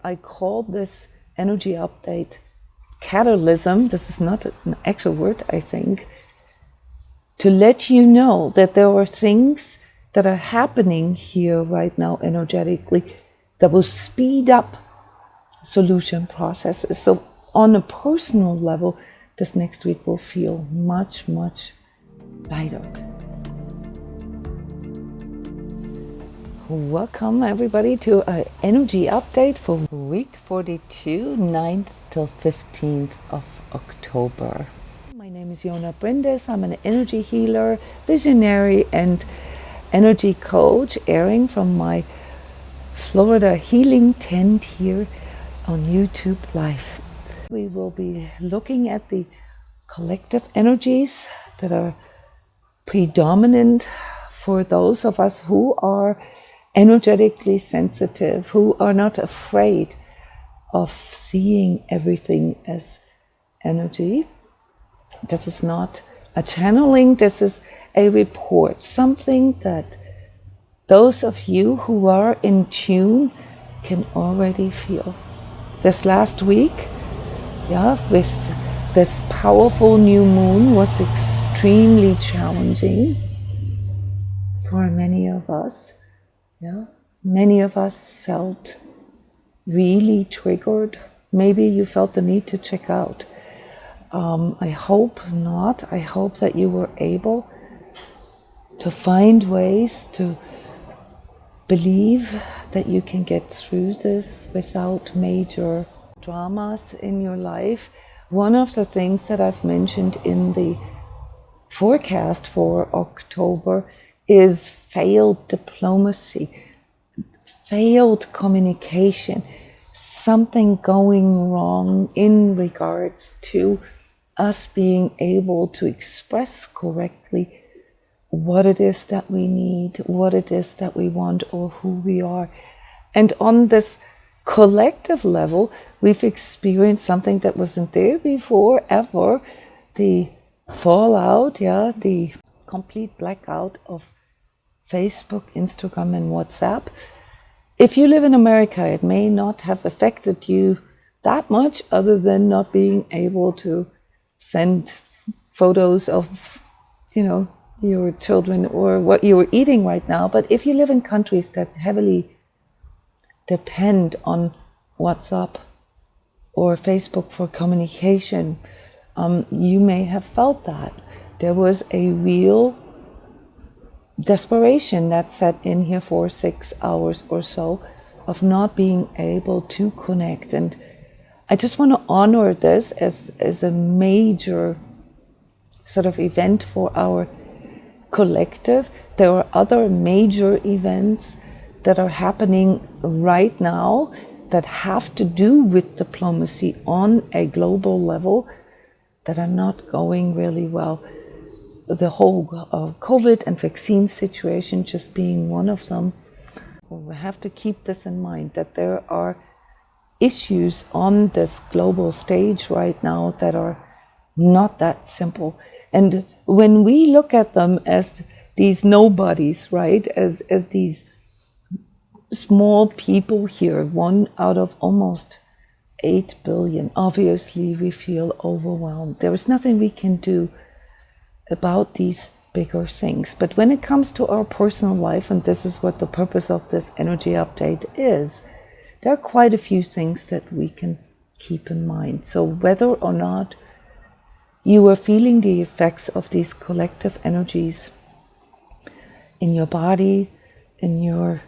I called this energy update Catalysm. This is not an actual word, I think, to let you know that there are things that are happening here right now energetically that will speed up solution processes. So on a personal level, this next week will feel much, much lighter. Welcome everybody to an energy update for week 42, 9th till 15th of October. My name is Jona Bryndis. I'm an energy healer, visionary, and energy coach, airing from my Florida healing tent here on YouTube Live. We will be looking at the collective energies that are predominant for those of us who are energetically sensitive, who are not afraid of seeing everything as energy. This is not a channeling, this is a report, something that those of you who are in tune can already feel. This last week, with this powerful new moon was extremely challenging for many of us. Many of us felt really triggered. Maybe you felt the need to check out. I hope not. I hope that you were able to find ways to believe that you can get through this without major dramas in your life. One of the things that I've mentioned in the forecast for October is failed diplomacy, failed communication, something going wrong in regards to us being able to express correctly what it is that we need, what it is that we want, or who we are. And on this collective level, we've experienced something that wasn't there before ever, the fallout, the complete blackout of Facebook, Instagram, and WhatsApp. If you live in America, it may not have affected you that much other than not being able to send photos of, your children or what you were eating right now. But if you live in countries that heavily depend on WhatsApp or Facebook for communication, you may have felt that. There was a real desperation that set in here for 6 hours or so of not being able to connect. And I just want to honor this as a major sort of event for our collective. There are other major events that are happening right now that have to do with diplomacy on a global level that are not going really well. The whole COVID and vaccine situation just being one of them. We have to keep this in mind, that there are issues on this global stage right now that are not that simple. And when we look at them as these nobodies, right, as these small people here, 1 out of almost 8 billion, obviously we feel overwhelmed. There is nothing we can do about these bigger things. But when it comes to our personal life, and this is what the purpose of this energy update is, there are quite a few things that we can keep in mind. So whether or not you are feeling the effects of these collective energies in your body, in your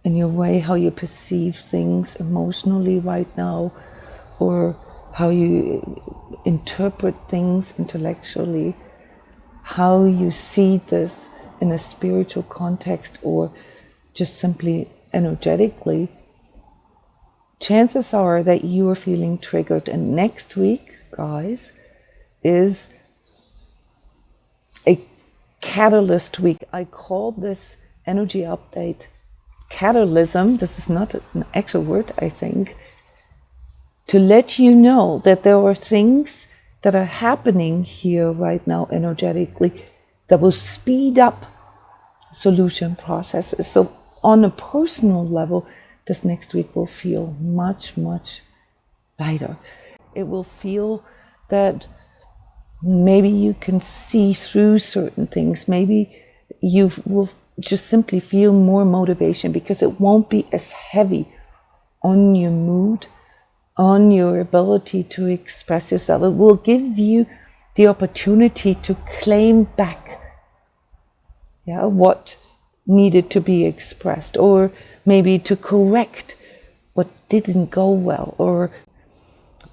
way how you perceive things emotionally right now, or how you interpret things intellectually, how you see this in a spiritual context or just simply energetically, chances are that you are feeling triggered. And next week, guys, is a catalyst week. I call this energy update Catalysm. This is not an actual word, I think, to let you know that there are things that are happening here right now energetically that will speed up solution processes. So on a personal level, this next week will feel much, much lighter. It will feel that maybe you can see through certain things. Maybe you will just simply feel more motivation because it won't be as heavy on your mood, on your ability to express yourself. It will give you the opportunity to claim back what needed to be expressed, or maybe to correct what didn't go well, or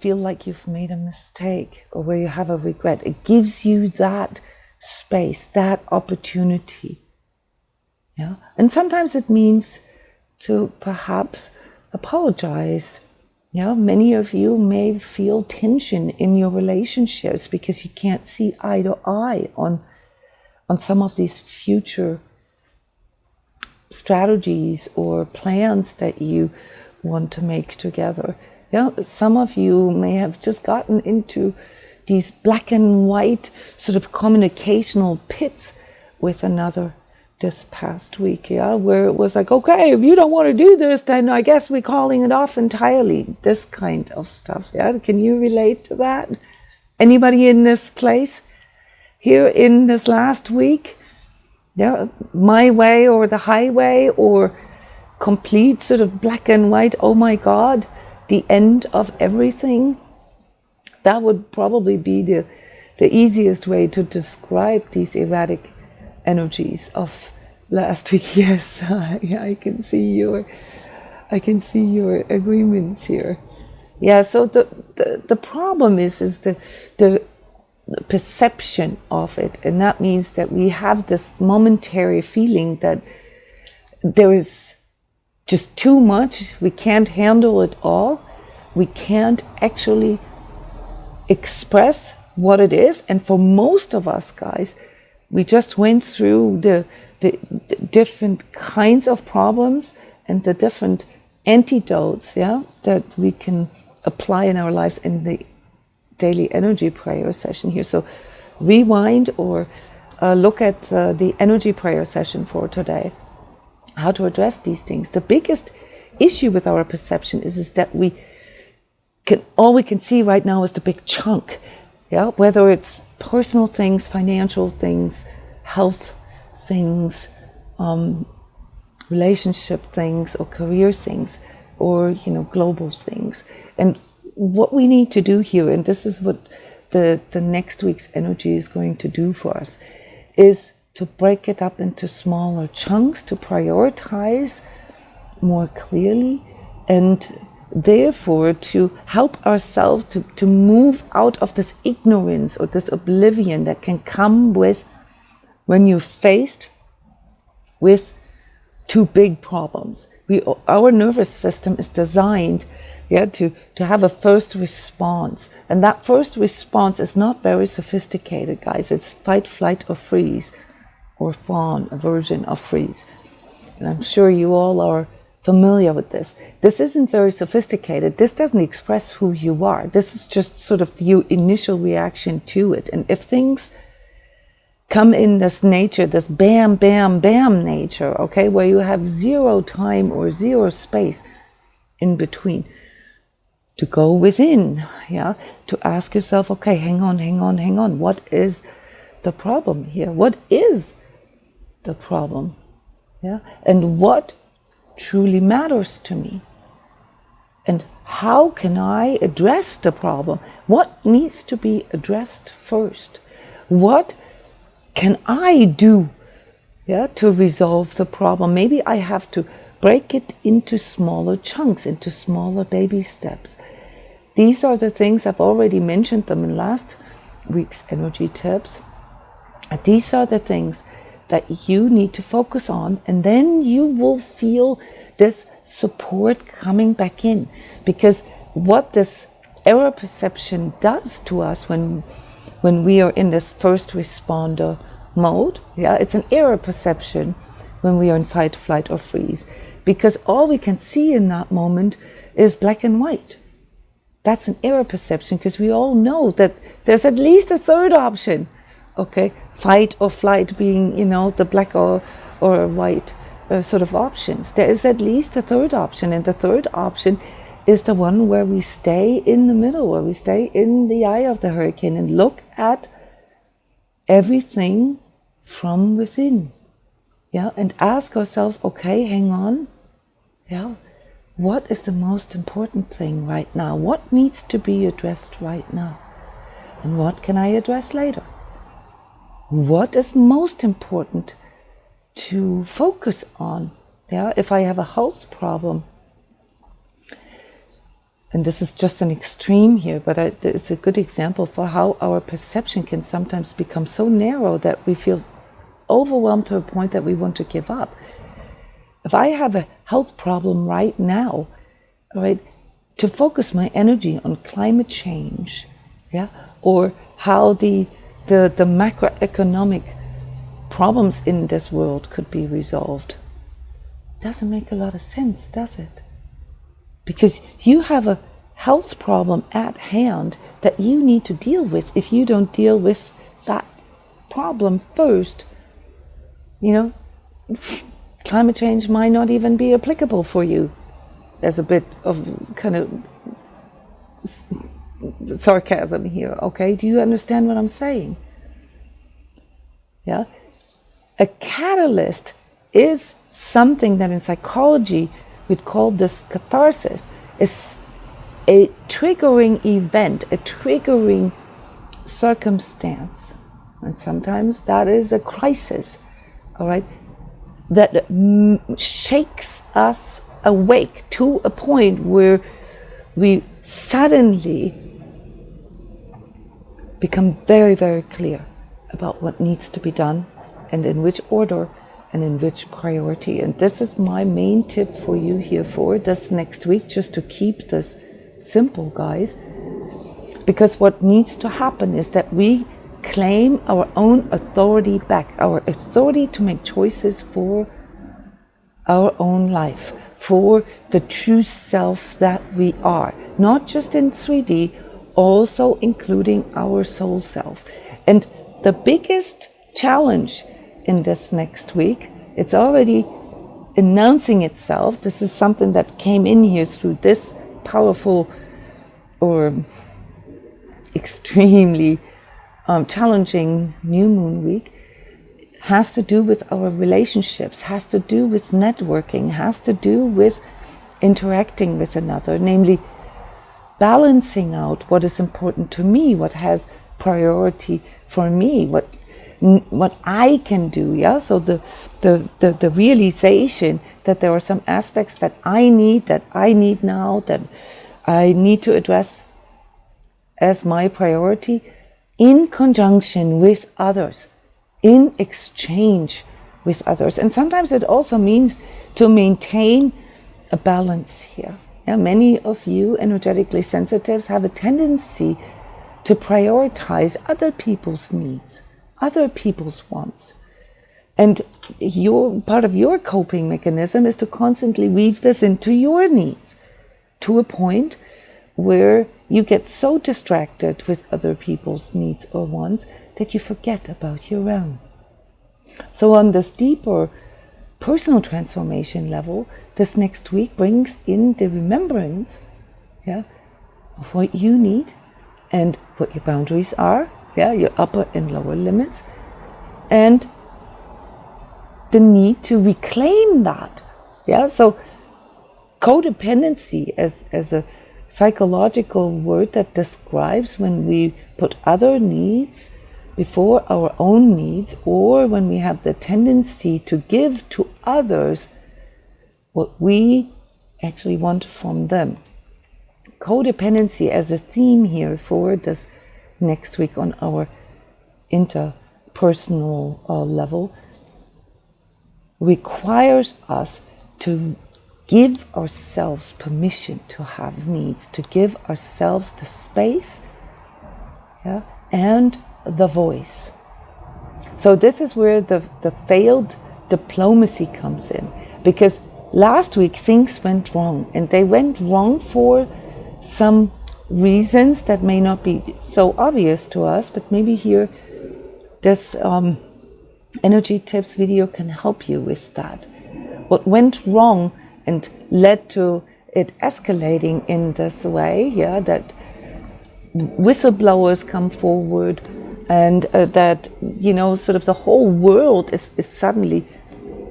feel like you've made a mistake, or where you have a regret. It gives you that space, that opportunity. And sometimes it means to perhaps apologize. Many of you may feel tension in your relationships because you can't see eye to eye on some of these future strategies or plans that you want to make together. Some of you may have just gotten into these black and white sort of communicational pits with another this past week, where it was like, okay, if you don't want to do this, then I guess we're calling it off entirely. This kind of stuff. Can you relate to that? Anybody in this place here in this last week? My way or the highway, or complete sort of black and white, oh my God, the end of everything. That would probably be the easiest way to describe these erratic energies of last week. Yes, I can see your agreements here. So the problem is the perception of it, and that means that we have this momentary feeling that there is just too much. We can't handle it all. We can't actually express what it is. And for most of us guys, we just went through the different kinds of problems and the different antidotes that we can apply in our lives in the daily energy prayer session here. So rewind or look at the energy prayer session for today, how to address these things. The biggest issue with our perception is that all we can see right now is the big chunk, whether it's personal things, financial things, health things, relationship things, or career things, or global things. And what we need to do here, and this is what the next week's energy is going to do for us, is to break it up into smaller chunks, to prioritize more clearly, and therefore to help ourselves to move out of this ignorance or this oblivion that can come with when you're faced with too big problems. Our nervous system is designed to have a first response, and that first response is not very sophisticated, guys. It's fight, flight, or freeze, or fawn, a version of freeze. And I'm sure you all are familiar with this. This isn't very sophisticated. This doesn't express who you are. This is just sort of your initial reaction to it. And if things come in this nature, this bam, bam, bam nature, okay, where you have zero time or zero space in between, to go within, to ask yourself, okay, hang on. What is the problem here? What is the problem? And what truly matters to me? And how can I address the problem? What needs to be addressed first? What can I do to resolve the problem? Maybe I have to break it into smaller chunks, into smaller baby steps. These are the things, I've already mentioned them in last week's energy tips. These are the things that you need to focus on, and then you will feel this support coming back in. Because what this error perception does to us when we are in this first responder mode, it's an error perception when we are in fight, flight, or freeze. Because all we can see in that moment is black and white. That's an error perception, because we all know that there's at least a third option. Okay, fight or flight being, the black or white sort of options. There is at least a third option, and the third option is the one where we stay in the middle, where we stay in the eye of the hurricane and look at everything from within. Yeah, and ask ourselves, okay, hang on. Yeah, what is the most important thing right now? What needs to be addressed right now? And what can I address later? What is most important to focus on? Yeah, if I have a health problem, and this is just an extreme here, but it's a good example for how our perception can sometimes become so narrow that we feel overwhelmed to a point that we want to give up. If I have a health problem right now, all right, to focus my energy on climate change, yeah, or how the macroeconomic problems in this world could be resolved, doesn't make a lot of sense, does it? Because you have a health problem at hand that you need to deal with. If you don't deal with that problem first, you know, climate change might not even be applicable for you. There's a bit of kind of sarcasm here, okay? Do you understand what I'm saying? Yeah? A catalyst is something that in psychology we'd call this catharsis, is a triggering event, a triggering circumstance. And sometimes that is a crisis, all right, that shakes us awake to a point where we suddenly become very, very clear about what needs to be done and in which order and in which priority. And this is my main tip for you here for this next week, just to keep this simple, guys. Because what needs to happen is that we claim our own authority back, our authority to make choices for our own life, for the true self that we are, not just in 3D, also including our soul self. And the biggest challenge in this next week, it's already announcing itself. This is something that came in here through this powerful or extremely challenging new moon week, has to do with our relationships, has to do with networking, has to do with interacting with another, namely balancing out what is important to me, what has priority for me, what I can do. Yeah, so the realization that there are some aspects that I need now, that I need to address as my priority in conjunction with others, in exchange with others. And sometimes it also means to maintain a balance here. Yeah, many of you energetically sensitives have a tendency to prioritize other people's needs, other people's wants. And part of your coping mechanism is to constantly weave this into your needs, to a point where you get so distracted with other people's needs or wants that you forget about your own. So on this deeper personal transformation level, this next week brings in the remembrance, yeah, of what you need and what your boundaries are, yeah, your upper and lower limits, and the need to reclaim that. Yeah, so codependency as a psychological word that describes when we put other needs before our own needs, or when we have the tendency to give to others what we actually want from them. Codependency as a theme here for this next week on our interpersonal level requires us to give ourselves permission to have needs, to give ourselves the space, yeah, and the voice. So this is where the failed diplomacy comes in, because last week things went wrong, and they went wrong for some reasons that may not be so obvious to us, but maybe here this energy tips video can help you with that. what went wrong and led to it escalating in this way, yeah, that whistleblowers come forward and that, sort of the whole world is suddenly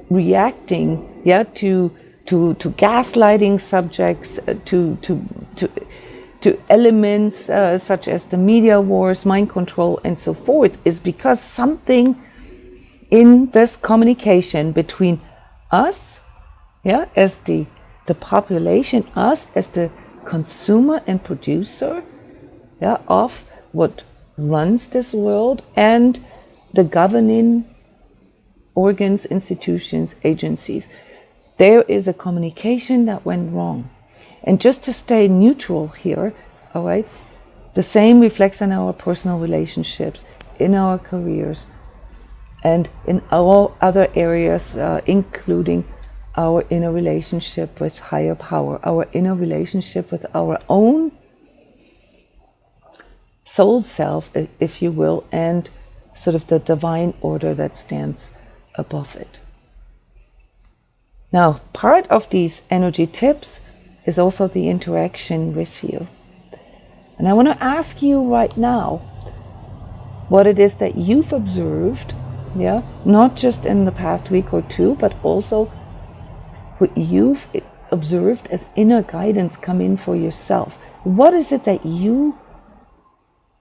reacting, yeah, to gaslighting subjects, to elements such as the media wars, mind control, and so forth, is because something in this communication between us, yeah, as the population, us as the consumer and producer, yeah, of what runs this world, and the governing organs, institutions, agencies, there is a communication that went wrong. And just to stay neutral here, all right, the same reflects on our personal relationships, in our careers, and in all other areas, including our inner relationship with higher power, our inner relationship with our own soul self, if you will, and sort of the divine order that stands above it. Now, part of these energy tips is also the interaction with you. And I want to ask you right now what it is that you've observed, yeah, not just in the past week or two, but also what you've observed as inner guidance come in for yourself. What is it that you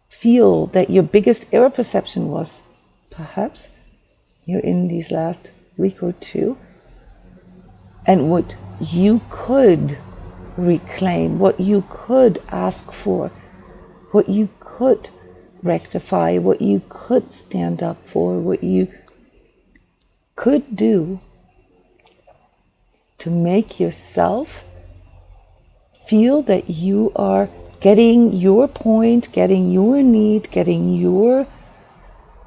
feel that your biggest error perception was, perhaps, in these last week or two, and what you could reclaim, what you could ask for, what you could rectify, what you could stand up for, what you could do to make yourself feel that you are getting your point, getting your need, getting your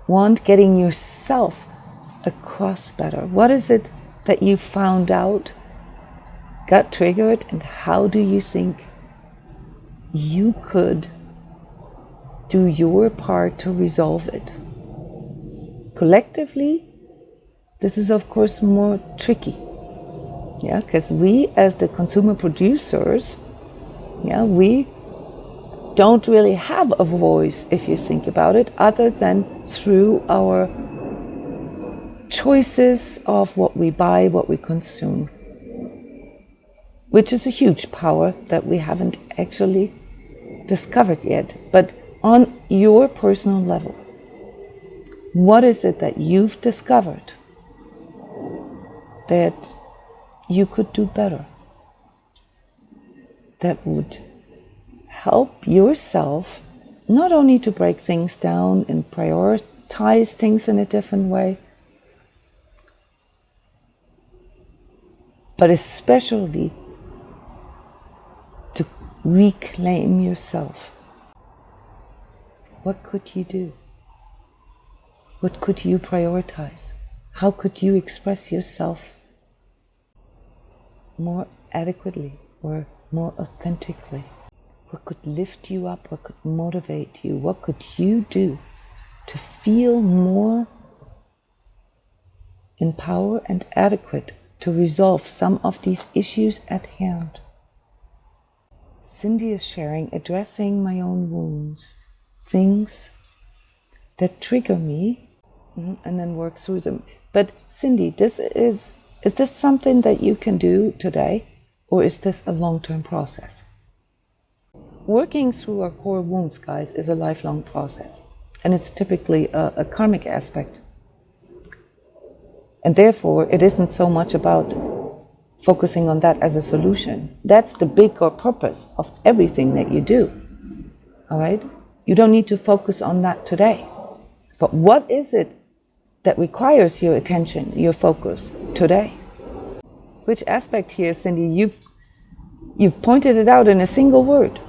want, getting yourself across better. What is it that you found out, got triggered, and how do you think you could do your part to resolve it? Collectively, this is of course more tricky, yeah, because we as the consumer producers, yeah, we don't really have a voice, if you think about it, other than through our choices of what we buy, what we consume, which is a huge power that we haven't actually discovered yet. But on your personal level, what is it that you've discovered that you could do better, that would help yourself not only to break things down and prioritize things in a different way, but especially to reclaim yourself? What could you do? What could you prioritize? How could you express yourself more adequately or more authentically? What could lift you up? What could motivate you? What could you do to feel more in power and adequate to resolve some of these issues at hand? Cindy is sharing, addressing my own wounds, things that trigger me, and then work through them. But Cindy, is this something that you can do today, or is this a long-term process? Working through our core wounds, guys, is a lifelong process, and it's typically a karmic aspect. And therefore, it isn't so much about focusing on that as a solution. That's the bigger purpose of everything that you do, all right? You don't need to focus on that today. But what is it that requires your attention, your focus today? Which aspect here, Cindy, you've pointed it out in a single word,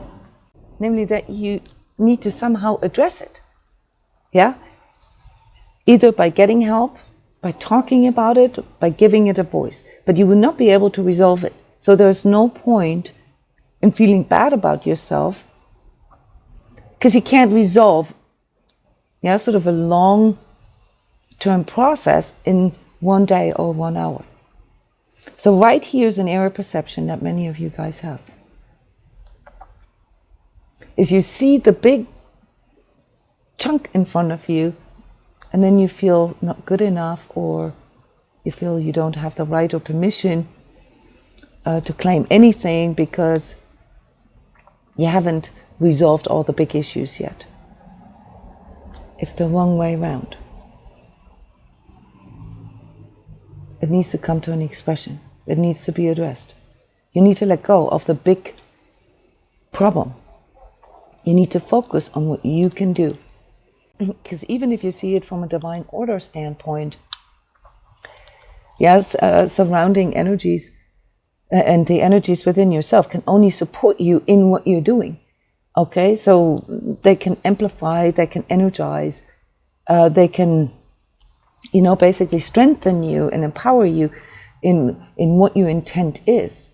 namely that you need to somehow address it, yeah? Either by getting help, by talking about it, by giving it a voice. But you will not be able to resolve it. So there's no point in feeling bad about yourself, because you can't resolve, yeah, sort of a long-term process in one day or 1 hour. So right here is an error perception that many of you guys have. Is you see the big chunk in front of you, and then you feel not good enough, or you feel you don't have the right or permission to claim anything because you haven't resolved all the big issues yet. It's the wrong way around. It needs to come to an expression. It needs to be addressed. You need to let go of the big problem. You need to focus on what you can do. Because even if you see it from a divine order standpoint, yes, surrounding energies and the energies within yourself can only support you in what you're doing. Okay, so they can amplify, they can energize, they can, basically strengthen you and empower you in what your intent is.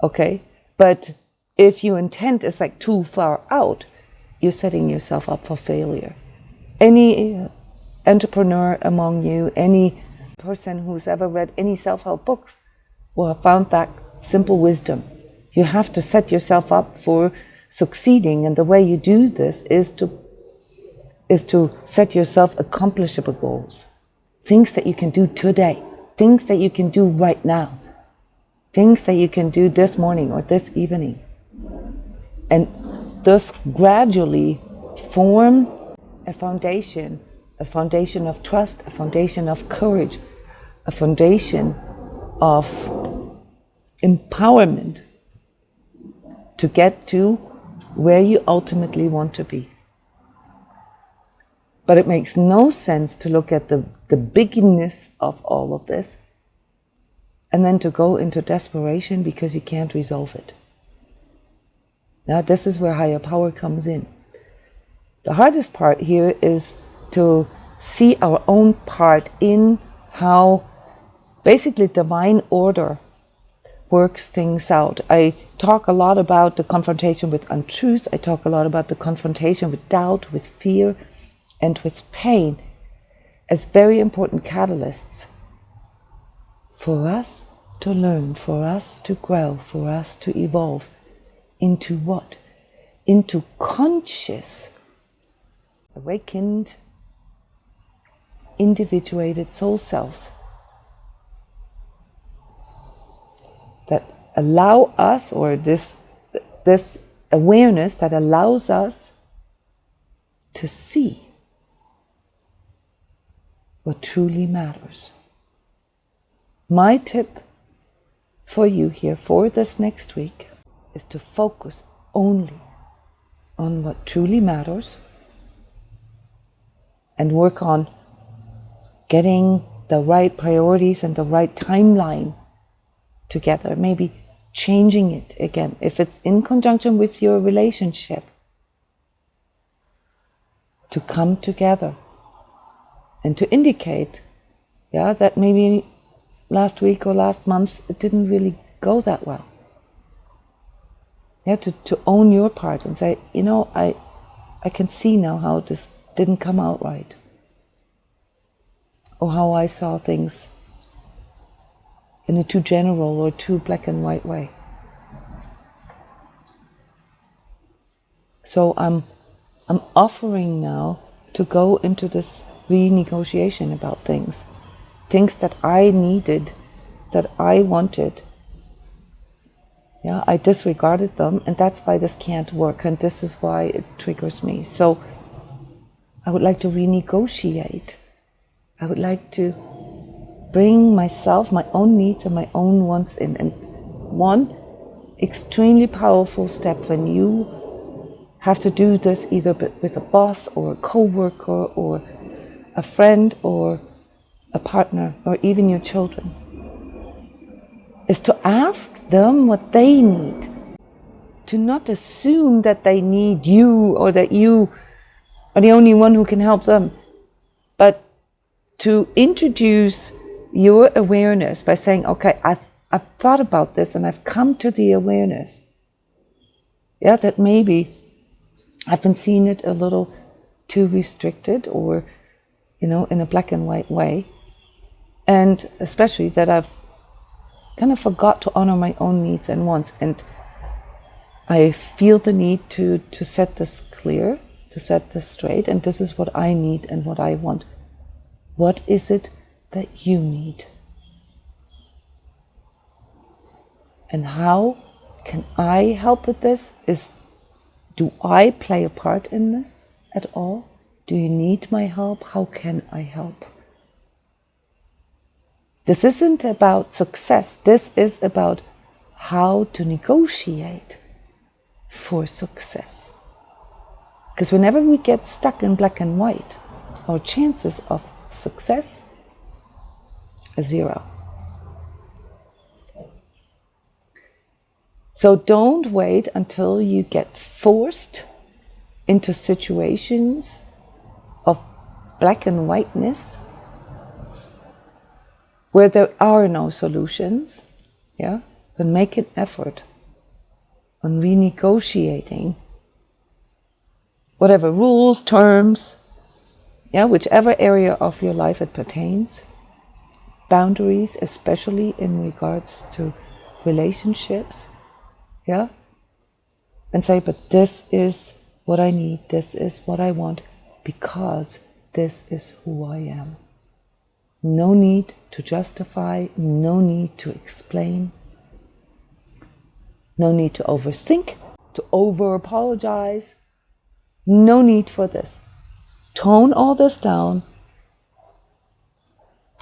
Okay, but if your intent is like too far out, you're setting yourself up for failure. Any entrepreneur among you, any person who's ever read any self-help books will have found that simple wisdom. You have to set yourself up for succeeding, and the way you do this is to set yourself accomplishable goals. Things that you can do today, things that you can do right now, things that you can do this morning or this evening. And thus gradually form a foundation of trust, a foundation of courage, a foundation of empowerment to get to where you ultimately want to be. But it makes no sense to look at the bigness of all of this and then to go into desperation because you can't resolve it. Now, this is where higher power comes in. The hardest part here is to see our own part in how basically divine order works things out. I talk a lot about the confrontation with untruth. I talk a lot about the confrontation with doubt, with fear, and with pain as very important catalysts for us to learn, for us to grow, for us to evolve into what? Into conscious, awakened, individuated soul selves that allow us, or this awareness that allows us to see what truly matters. My tip for you here for this next week is to focus only on what truly matters and work on getting the right priorities and the right timeline together, maybe changing it again. If it's in conjunction with your relationship, to come together and to indicate, that maybe last week or last month it didn't really go that well. To own your part and say, I can see now how this didn't come out right, or how I saw things in a too general or too black and white way. So I'm offering now to go into this renegotiation about things that I needed, that I wanted. I disregarded them, and that's why this can't work, and this is why it triggers me. So I would like to renegotiate. I would like to bring myself, my own needs and my own wants in. And one extremely powerful step when you have to do this either with a boss or a co-worker or a friend or a partner or even your children, is to ask them what they need. To not assume that they need you or that you are the only one who can help them, but to introduce your awareness by saying, okay, I've thought about this and I've come to the awareness, that maybe I've been seeing it a little too restricted or, in a black and white way. And especially that I've kind of forgot to honor my own needs and wants. And I feel the need to set this clear, to set this straight. And this is what I need and what I want. What is it that you need? And how can I help with this? Do I play a part in this at all? Do you need my help? How can I help? This isn't about success. This is about how to negotiate for success. Because whenever we get stuck in black and white, our chances of success are 0. So don't wait until you get forced into situations of black and whiteness where there are no solutions. Yeah, but make an effort on renegotiating whatever rules, terms, yeah, whichever area of your life it pertains, boundaries, especially in regards to relationships, yeah, and say, but this is what I need, this is what I want, because this is who I am. No need to justify, no need to explain, no need to overthink, to over-apologize, no need for this. Tone all this down,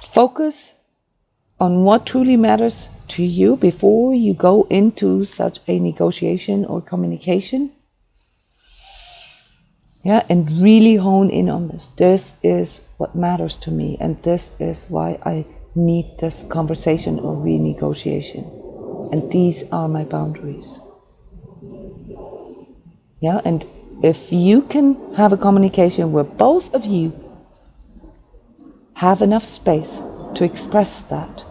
focus on what truly matters to you before you go into such a negotiation or communication. Yeah, and really hone in on this. This is what matters to me, and this is why I need this conversation or renegotiation. And these are my boundaries. Yeah, and if you can have a communication where both of you have enough space to express that,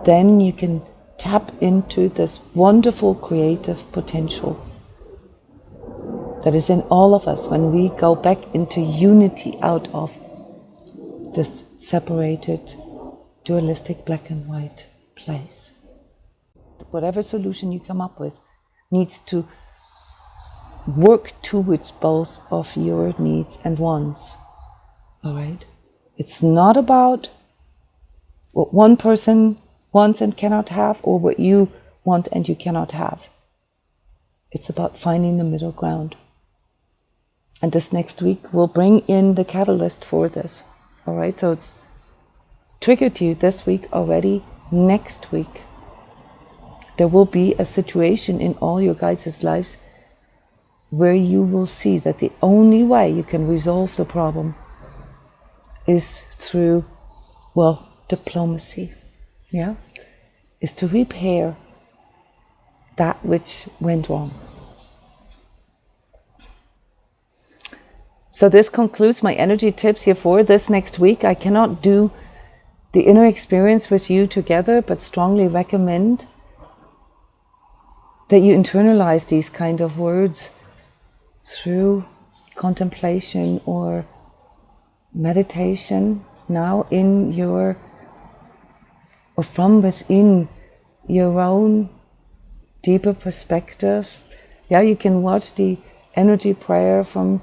then you can tap into this wonderful creative potential that is in all of us when we go back into unity out of this separated, dualistic black and white place. Whatever solution you come up with needs to work towards both of your needs and wants. All right? It's not about what one person wants and cannot have, or what you want and you cannot have. It's about finding the middle ground. And this next week we'll bring in the catalyst for this. All right, so it's triggered you this week already. Next week there will be a situation in all your guys' lives where you will see that the only way you can resolve the problem is through, well, diplomacy. Yeah, is to repair that which went wrong. So this concludes my energy tips here for this next week. I cannot do the inner experience with you together, but strongly recommend that you internalize these kind of words through contemplation or meditation now in your, or from within your own deeper perspective. Yeah, you can watch the energy prayer from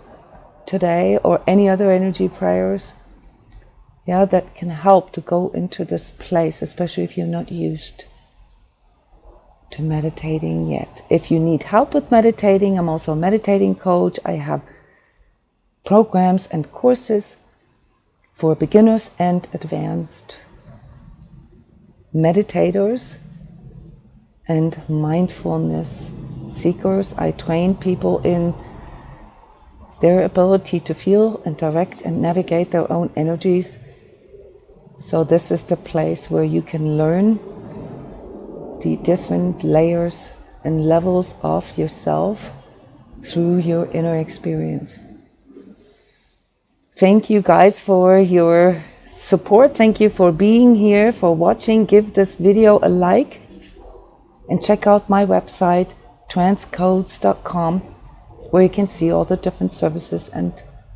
today or any other energy prayers, yeah, that can help to go into this place, especially if you're not used to meditating yet. If you need help with meditating, I'm also a meditating coach. I have programs and courses for beginners and advanced meditators and mindfulness seekers. I train people in their ability to feel and direct and navigate their own energies. So this is the place where you can learn the different layers and levels of yourself through your inner experience. Thank you guys for your support. Thank you for being here, for watching. Give this video a like and check out my website, transCODES.com, where you can see all the different services and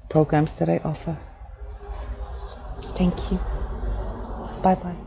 programs that I offer. Thank you. Bye-bye.